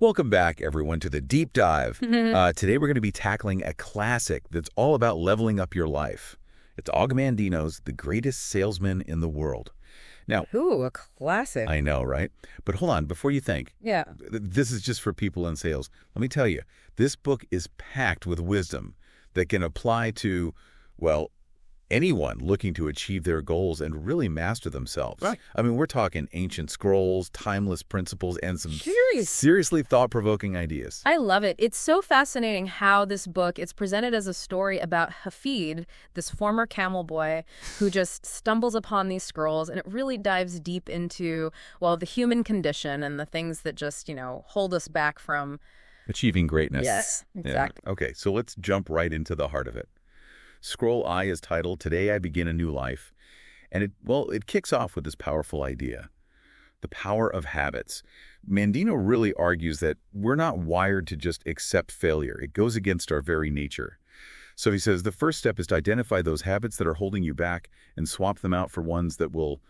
Welcome back, everyone, to the deep dive. Today we're going to be tackling a classic that's all about leveling up your life. It's Og Mandino's The Greatest Salesman in the World. Now, Ooh, a classic. I know, right? But hold on, before you think, Yeah. this is just for people in sales. Let me tell you, this book is packed with wisdom that can apply to, well, anyone looking to achieve their goals and really master themselves. Right. I mean, we're talking ancient scrolls, timeless principles, and some Serious. seriously thought-provoking ideas. I love it. It's so fascinating how this book, it's presented as a story about Hafid, this former camel boy who just stumbles upon these scrolls, and it really dives deep into, well, the human condition and the things that just, hold us back from Achieving greatness. Yes, exactly. Yeah. Okay, so let's jump right into the heart of it. Scroll I is titled, Today I Begin a New Life. And it kicks off with this powerful idea, the power of habits. Mandino really argues that we're not wired to just accept failure. It goes against our very nature. So he says the first step is to identify those habits that are holding you back and swap them out for ones that will,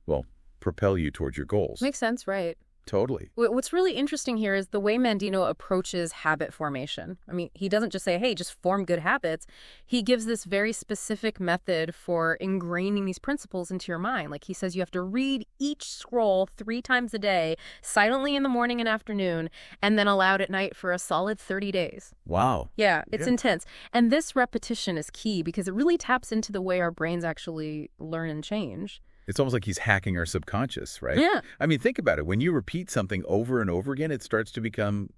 well, propel you towards your goals. Makes sense, right? Totally. What's really interesting here is the way Mandino approaches habit formation. I mean, he doesn't just say, hey, just form good habits. He gives this very specific method for ingraining these principles into your mind. Like he says, you have to read each scroll 3 times a day, silently in the morning and afternoon, and then aloud at night for a solid 30 days. Wow. Yeah, it's intense. And this repetition is key because it really taps into the way our brains actually learn and change. It's almost like he's hacking our subconscious, right? Yeah. I mean, think about it. When you repeat something over and over again, it starts to become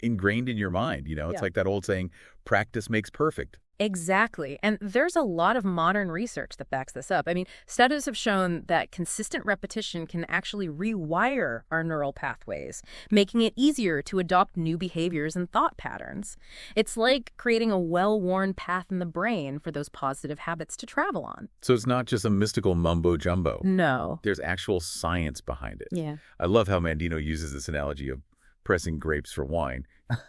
ingrained in your mind. It's like that old saying, practice makes perfect. Exactly. And there's a lot of modern research that backs this up. I mean, studies have shown that consistent repetition can actually rewire our neural pathways, making it easier to adopt new behaviors and thought patterns. It's like creating a well-worn path in the brain for those positive habits to travel on. So it's not just a mystical mumbo-jumbo. No. There's actual science behind it. Yeah. I love how Mandino uses this analogy of pressing grapes for wine.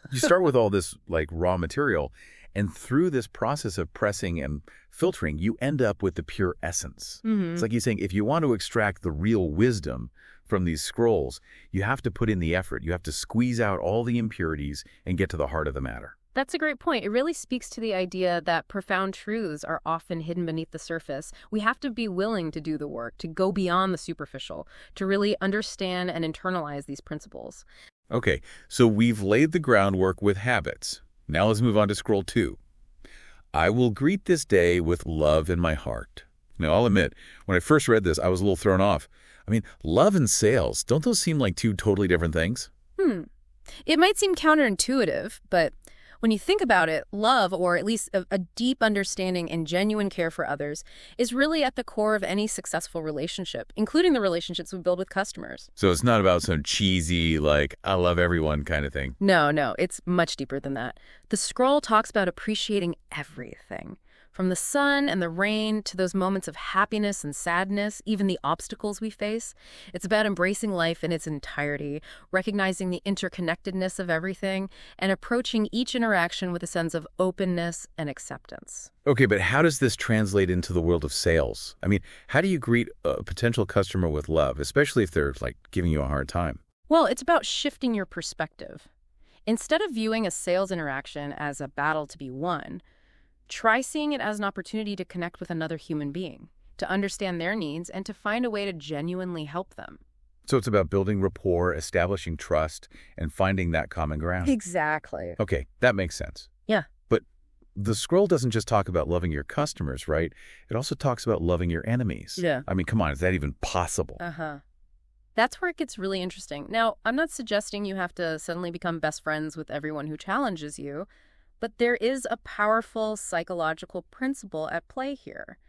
You start with all this like raw material, and through this process of pressing and filtering, you end up with the pure essence. It's like he's saying, if you want to extract the real wisdom from these scrolls, you have to put in the effort. You have to squeeze out all the impurities and get to the heart of the matter. That's a great point. It really speaks to the idea that profound truths are often hidden beneath the surface. We have to be willing to do the work, to go beyond the superficial, to really understand and internalize these principles. Okay, so we've laid the groundwork with habits. Now let's move on to scroll 2. I will greet this day with love in my heart. Now, I'll admit, when I first read this, I was a little thrown off. I mean, love and sales, don't those seem like 2 totally different things? It might seem counterintuitive, but when you think about it, love, or at least a deep understanding and genuine care for others, is really at the core of any successful relationship, including the relationships we build with customers. So it's not about some cheesy, like, I love everyone kind of thing. No, it's much deeper than that. The scroll talks about appreciating everything. From the sun and the rain to those moments of happiness and sadness, even the obstacles we face. It's about embracing life in its entirety, recognizing the interconnectedness of everything, and approaching each interaction with a sense of openness and acceptance. Okay, but how does this translate into the world of sales? I mean, how do you greet a potential customer with love, especially if they're, like, giving you a hard time? Well, it's about shifting your perspective. Instead of viewing a sales interaction as a battle to be won, try seeing it as an opportunity to connect with another human being, to understand their needs, and to find a way to genuinely help them. So it's about building rapport, establishing trust, and finding that common ground. Exactly. Okay, that makes sense. Yeah. But the scroll doesn't just talk about loving your customers, right? It also talks about loving your enemies. Yeah. I mean, come on, is that even possible? That's where it gets really interesting. Now, I'm not suggesting you have to suddenly become best friends with everyone who challenges you, but there is a powerful psychological principle at play here.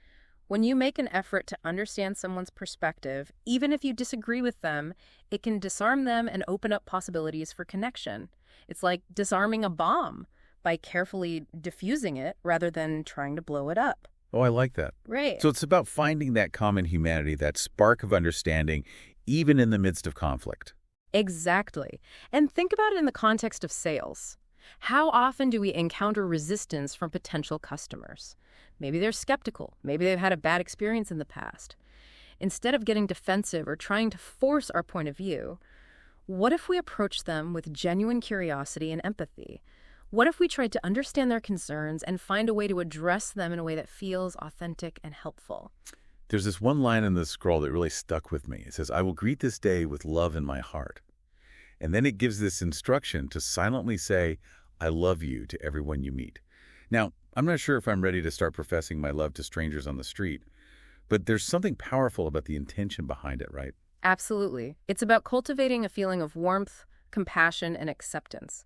When you make an effort to understand someone's perspective, even if you disagree with them, it can disarm them and open up possibilities for connection. It's like disarming a bomb by carefully diffusing it rather than trying to blow it up. Oh, I like that. Right. So it's about finding that common humanity, that spark of understanding, even in the midst of conflict. Exactly. And think about it in the context of sales. How often do we encounter resistance from potential customers? Maybe they're skeptical. Maybe they've had a bad experience in the past. Instead of getting defensive or trying to force our point of view, What if we approached them with genuine curiosity and empathy? What if we tried to understand their concerns and find a way to address them in a way that feels authentic and helpful? There's this one line in the scroll that really stuck with me. It says, "I will greet this day with love in my heart." And then it gives this instruction to silently say, "I love you" to everyone you meet. Now, I'm not sure if I'm ready to start professing my love to strangers on the street, but there's something powerful about the intention behind it, right? Absolutely. It's about cultivating a feeling of warmth, compassion, and acceptance.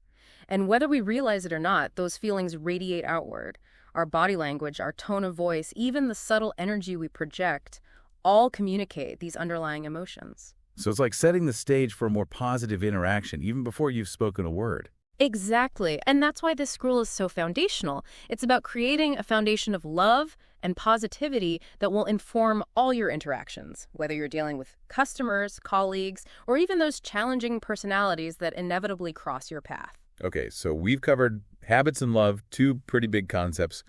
And whether we realize it or not, those feelings radiate outward. Our body language, our tone of voice, even the subtle energy we project, all communicate these underlying emotions. So it's like setting the stage for a more positive interaction even before you've spoken a word. Exactly. And that's why this scroll is so foundational. It's about creating a foundation of love and positivity that will inform all your interactions, whether you're dealing with customers, colleagues, or even those challenging personalities that inevitably cross your path. Okay, so we've covered habits and love, two pretty big concepts.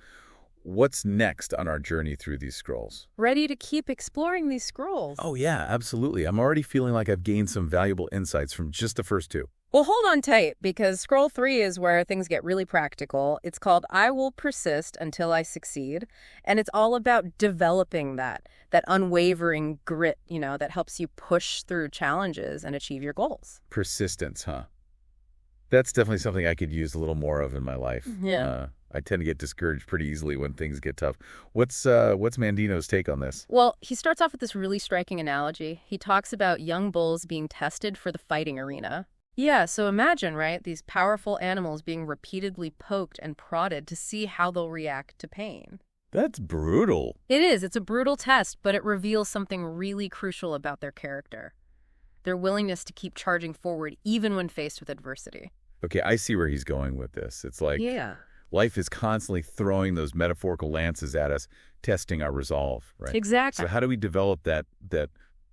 What's next on our journey through these scrolls? Ready to keep exploring these scrolls? Oh, yeah, absolutely. I'm already feeling like I've gained some valuable insights from just the first two. Well, hold on tight, because scroll 3 is where things get really practical. It's called I Will Persist Until I Succeed, and it's all about developing that unwavering grit, that helps you push through challenges and achieve your goals. Persistence, huh? That's definitely something I could use a little more of in my life. Yeah. I tend to get discouraged pretty easily when things get tough. What's Mandino's take on this? Well, he starts off with this really striking analogy. He talks about young bulls being tested for the fighting arena. Yeah, so imagine, right, these powerful animals being repeatedly poked and prodded to see how they'll react to pain. That's brutal. It is. It's a brutal test, but it reveals something really crucial about their character. Their willingness to keep charging forward even when faced with adversity. Okay, I see where he's going with this. It's like life is constantly throwing those metaphorical lances at us, testing our resolve, right? Exactly. So how do we develop that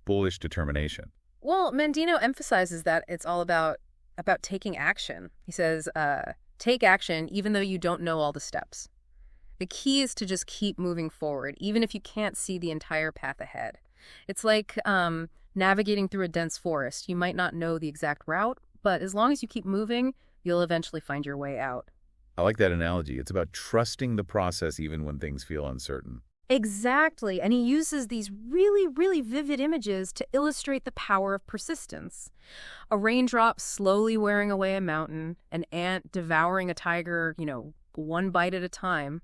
bullish determination? Well, Mandino emphasizes that it's all about taking action. He says, take action even though you don't know all the steps. The key is to just keep moving forward, even if you can't see the entire path ahead. It's like navigating through a dense forest. You might not know the exact route, but as long as you keep moving, you'll eventually find your way out. I like that analogy. It's about trusting the process even when things feel uncertain. Exactly, and he uses these really, really vivid images to illustrate the power of persistence. A raindrop slowly wearing away a mountain, an ant devouring a tiger, one bite at a time,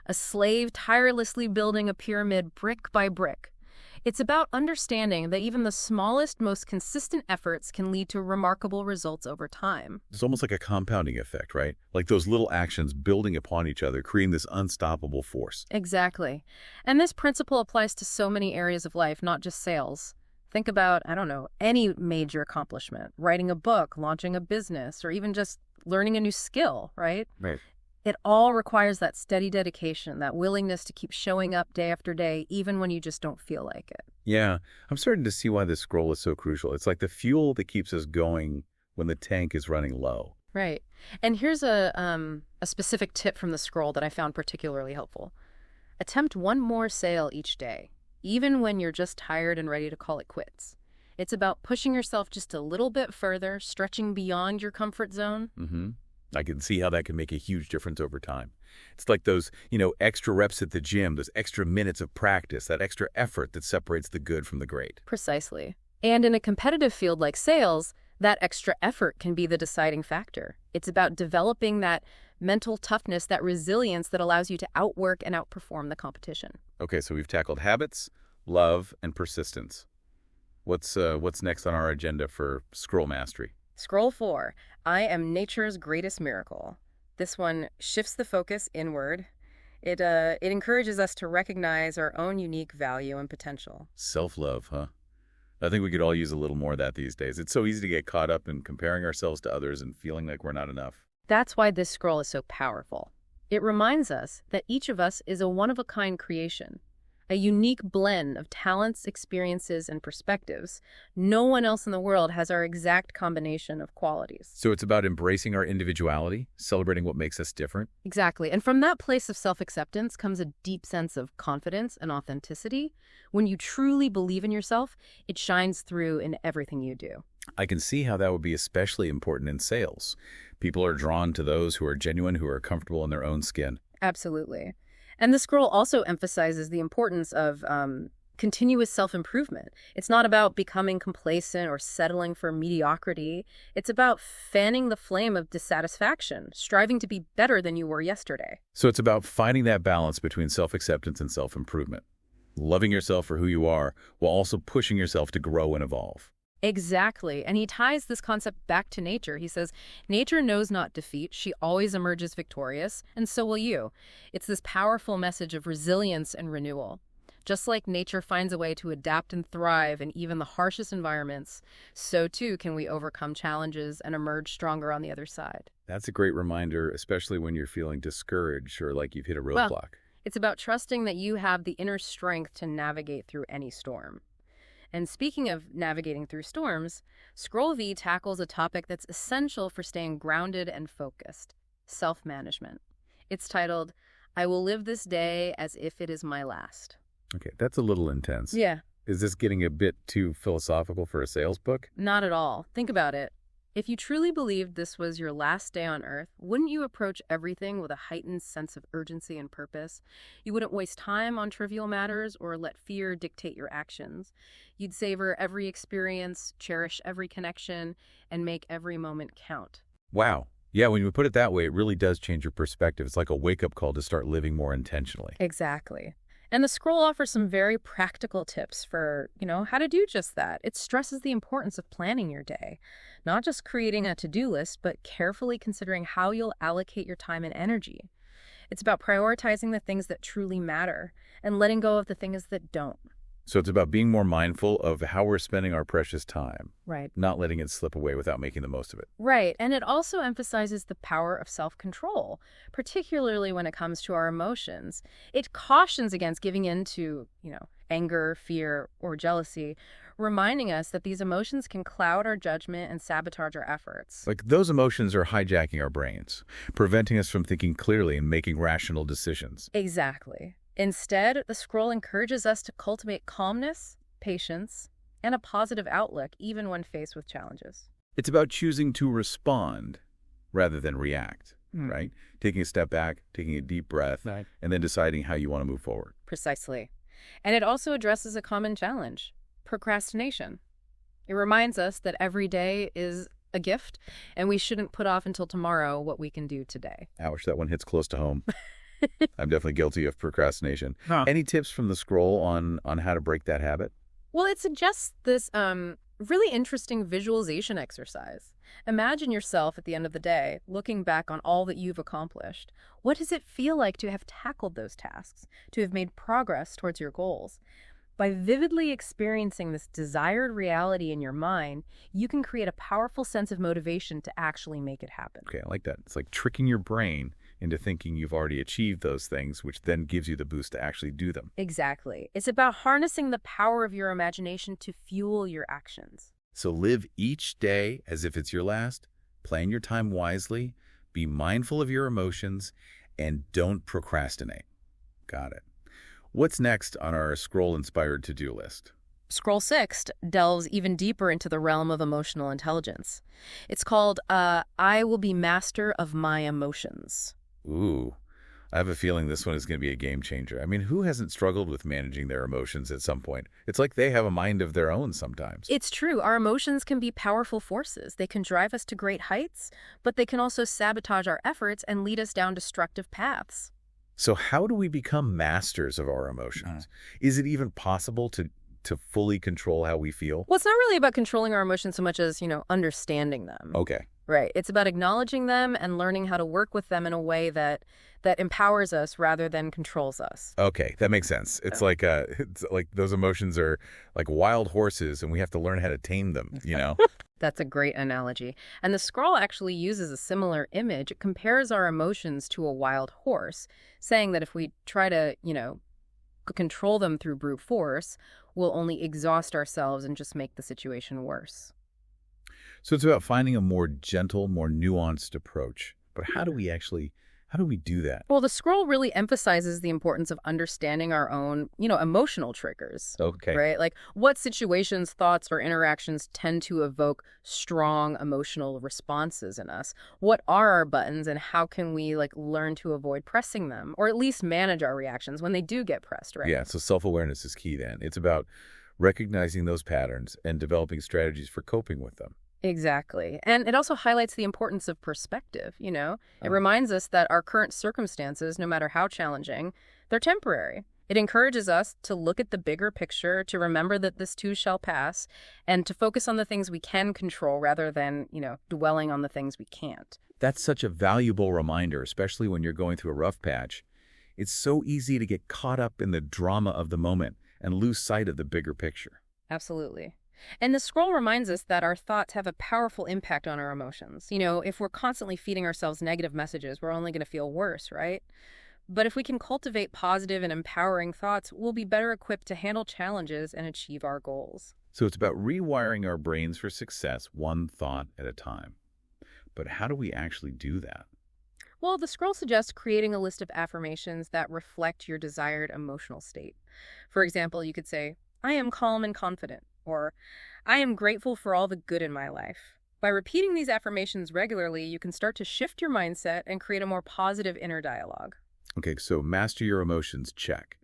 a slave tirelessly building a pyramid brick by brick. It's about understanding that even the smallest, most consistent efforts can lead to remarkable results over time. It's almost like a compounding effect, right? Like those little actions building upon each other, creating this unstoppable force. Exactly. And this principle applies to so many areas of life, not just sales. Think about, any major accomplishment, writing a book, launching a business, or even just learning a new skill, right? Right. It all requires that steady dedication, that willingness to keep showing up day after day, even when you just don't feel like it. Yeah, I'm starting to see why this scroll is so crucial. It's like the fuel that keeps us going when the tank is running low. Right. And here's a specific tip from the scroll that I found particularly helpful. Attempt one more sale each day, even when you're just tired and ready to call it quits. It's about pushing yourself just a little bit further, stretching beyond your comfort zone. Mm-hmm. I can see how that can make a huge difference over time. It's like those, extra reps at the gym, those extra minutes of practice, that extra effort that separates the good from the great. Precisely. And in a competitive field like sales, that extra effort can be the deciding factor. It's about developing that mental toughness, that resilience that allows you to outwork and outperform the competition. Okay, so we've tackled habits, love, and persistence. What's next on our agenda for scroll mastery? Scroll 4, I am nature's greatest miracle. This one shifts the focus inward. It encourages us to recognize our own unique value and potential. Self-love, huh? I think we could all use a little more of that these days. It's so easy to get caught up in comparing ourselves to others and feeling like we're not enough. That's why this scroll is so powerful. It reminds us that each of us is a one-of-a-kind creation, a unique blend of talents, experiences, and perspectives. No one else in the world has our exact combination of qualities. So it's about embracing our individuality, celebrating what makes us different. Exactly. And from that place of self-acceptance comes a deep sense of confidence and authenticity. When you truly believe in yourself, it shines through in everything you do. I can see how that would be especially important in sales. People are drawn to those who are genuine, who are comfortable in their own skin. Absolutely. And the scroll also emphasizes the importance of continuous self-improvement. It's not about becoming complacent or settling for mediocrity. It's about fanning the flame of dissatisfaction, striving to be better than you were yesterday. So it's about finding that balance between self-acceptance and self-improvement. Loving yourself for who you are while also pushing yourself to grow and evolve. Exactly. And he ties this concept back to nature. He says, nature knows not defeat. She always emerges victorious, and so will you. It's this powerful message of resilience and renewal. Just like nature finds a way to adapt and thrive in even the harshest environments, so too can we overcome challenges and emerge stronger on the other side. That's a great reminder, especially when you're feeling discouraged or like you've hit a roadblock. Well, it's about trusting that you have the inner strength to navigate through any storm. And speaking of navigating through storms, Scroll V tackles a topic that's essential for staying grounded and focused: self-management. It's titled, I Will Live This Day as If It Is My Last. Okay, that's a little intense. Yeah. Is this getting a bit too philosophical for a sales book? Not at all. Think about it. If you truly believed this was your last day on Earth, wouldn't you approach everything with a heightened sense of urgency and purpose? You wouldn't waste time on trivial matters or let fear dictate your actions. You'd savor every experience, cherish every connection, and make every moment count. Wow. Yeah, when you put it that way, it really does change your perspective. It's like a wake-up call to start living more intentionally. Exactly. And the scroll offers some very practical tips for, how to do just that. It stresses the importance of planning your day, not just creating a to-do list, but carefully considering how you'll allocate your time and energy. It's about prioritizing the things that truly matter and letting go of the things that don't. So it's about being more mindful of how we're spending our precious time. Right. Not letting it slip away without making the most of it. Right. And it also emphasizes the power of self-control, particularly when it comes to our emotions. It cautions against giving in to, anger, fear, or jealousy, reminding us that these emotions can cloud our judgment and sabotage our efforts. Like those emotions are hijacking our brains, preventing us from thinking clearly and making rational decisions. Exactly. Instead, the scroll encourages us to cultivate calmness, patience, and a positive outlook even when faced with challenges. It's about choosing to respond rather than react, right? Taking a step back, taking a deep breath, Right. and then deciding how you want to move forward. Precisely. And it also addresses a common challenge: procrastination. It reminds us that every day is a gift, and we shouldn't put off until tomorrow what we can do today. Ouch, that one hits close to home. I'm definitely guilty of procrastination. Huh. Any tips from the scroll on how to break that habit? Well, it suggests this really interesting visualization exercise. Imagine yourself at the end of the day, looking back on all that you've accomplished. What does it feel like to have tackled those tasks, to have made progress towards your goals? By vividly experiencing this desired reality in your mind, you can create a powerful sense of motivation to actually make it happen. Okay, I like that. It's like tricking your brain into thinking you've already achieved those things, which then gives you the boost to actually do them. Exactly. It's about harnessing the power of your imagination to fuel your actions. So live each day as if it's your last, plan your time wisely, be mindful of your emotions, and don't procrastinate. Got it. What's next on our scroll-inspired to-do list? Scroll 6 delves even deeper into the realm of emotional intelligence. It's called, I Will Be Master of My Emotions. Ooh, I have a feeling this one is going to be a game changer. I mean, who hasn't struggled with managing their emotions at some point? It's like they have a mind of their own sometimes. It's true. Our emotions can be powerful forces. They can drive us to great heights, but they can also sabotage our efforts and lead us down destructive paths. So how do we become masters of our emotions? Is it even possible to fully control how we feel? Well, it's not really about controlling our emotions so much as, understanding them. Okay. Right. It's about acknowledging them and learning how to work with them in a way that empowers us rather than controls us. Okay, that makes sense. It's like those emotions are like wild horses and we have to learn how to tame them, That's a great analogy. And the scroll actually uses a similar image. It compares our emotions to a wild horse, saying that if we try to, control them through brute force, we'll only exhaust ourselves and just make the situation worse. So it's about finding a more gentle, more nuanced approach. But how do we do that? Well, the scroll really emphasizes the importance of understanding our own, emotional triggers, Okay. right? Like what situations, thoughts, or interactions tend to evoke strong emotional responses in us? What are our buttons and how can we learn to avoid pressing them or at least manage our reactions when they do get pressed, right? Yeah, so self-awareness is key then. It's about recognizing those patterns and developing strategies for coping with them. Exactly. And it also highlights the importance of perspective. It Oh. reminds us that our current circumstances, no matter how challenging, they're temporary. It encourages us to look at the bigger picture, to remember that this too shall pass, and to focus on the things we can control rather than, dwelling on the things we can't. That's such a valuable reminder, especially when you're going through a rough patch. It's so easy to get caught up in the drama of the moment and lose sight of the bigger picture. Absolutely. And the scroll reminds us that our thoughts have a powerful impact on our emotions. If we're constantly feeding ourselves negative messages, we're only going to feel worse, right? But if we can cultivate positive and empowering thoughts, we'll be better equipped to handle challenges and achieve our goals. So it's about rewiring our brains for success one thought at a time. But how do we actually do that? Well, the scroll suggests creating a list of affirmations that reflect your desired emotional state. For example, you could say, I am calm and confident, or I am grateful for all the good in my life. By repeating these affirmations regularly, you can start to shift your mindset and create a more positive inner dialogue. Okay, so master your emotions, check.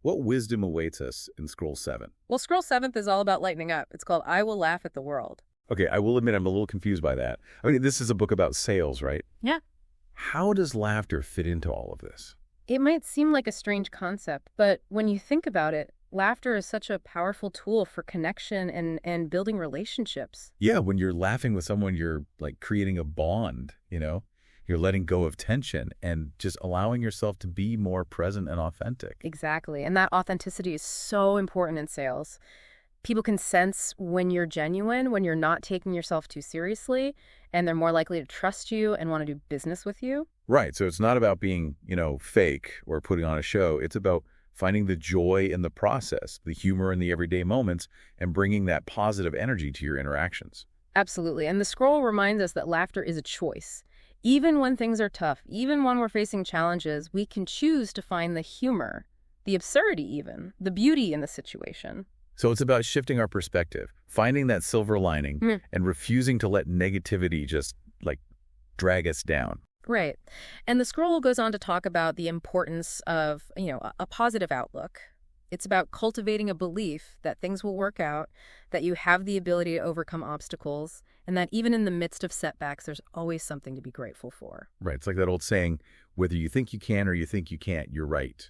What wisdom awaits us in Scroll 7? Well, scroll 7th is all about lightening up. It's called I Will Laugh at the World. Okay, I will admit I'm a little confused by that. I mean, this is a book about sales, right? Yeah. How does laughter fit into all of this? It might seem like a strange concept, but when you think about it, laughter is such a powerful tool for connection and building relationships. Yeah, when you're laughing with someone, you're like creating a bond, you know? You're letting go of tension and just allowing yourself to be more present and authentic. Exactly. And that authenticity is so important in sales. People can sense when you're genuine, when you're not taking yourself too seriously, and they're more likely to trust you and want to do business with you. Right, so it's not about being, fake or putting on a show. It's about finding the joy in the process, the humor in the everyday moments, and bringing that positive energy to your interactions. Absolutely. And the scroll reminds us that laughter is a choice. Even when things are tough, even when we're facing challenges, we can choose to find the humor, the absurdity even, the beauty in the situation. So it's about shifting our perspective, finding that silver lining, and refusing to let negativity just, drag us down. Right. And the scroll goes on to talk about the importance of, a positive outlook. It's about cultivating a belief that things will work out, that you have the ability to overcome obstacles, and that even in the midst of setbacks, there's always something to be grateful for. Right, it's like that old saying, whether you think you can or you think you can't, you're right.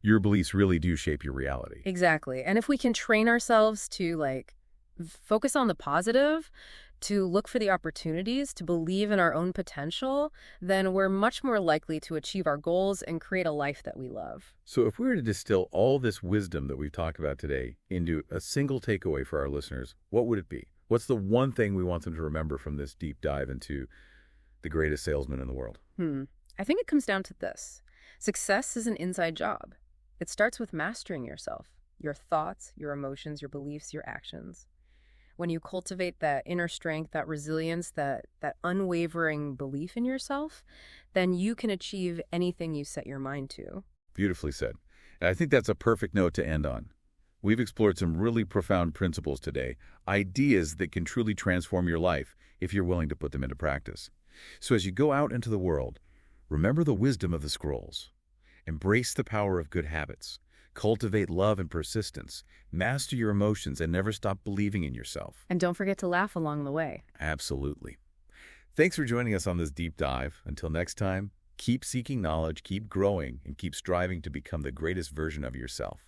Your beliefs really do shape your reality. Exactly. And if we can train ourselves to focus on the positive, to look for the opportunities, to believe in our own potential, then we're much more likely to achieve our goals and create a life that we love. So if we were to distill all this wisdom that we've talked about today into a single takeaway for our listeners, what would it be? What's the one thing we want them to remember from this deep dive into the greatest salesman in the world? I think it comes down to this. Success is an inside job. It starts with mastering yourself, your thoughts, your emotions, your beliefs, your actions. When you cultivate that inner strength, that resilience, that unwavering belief in yourself, then you can achieve anything you set your mind to. Beautifully said. And I think that's a perfect note to end on. We've explored some really profound principles today, ideas that can truly transform your life if you're willing to put them into practice. So as you go out into the world, remember the wisdom of the scrolls. Embrace the power of good habits. Cultivate love and persistence. Master your emotions and never stop believing in yourself. And don't forget to laugh along the way. Absolutely. Thanks for joining us on this deep dive. Until next time, keep seeking knowledge, keep growing, and keep striving to become the greatest version of yourself.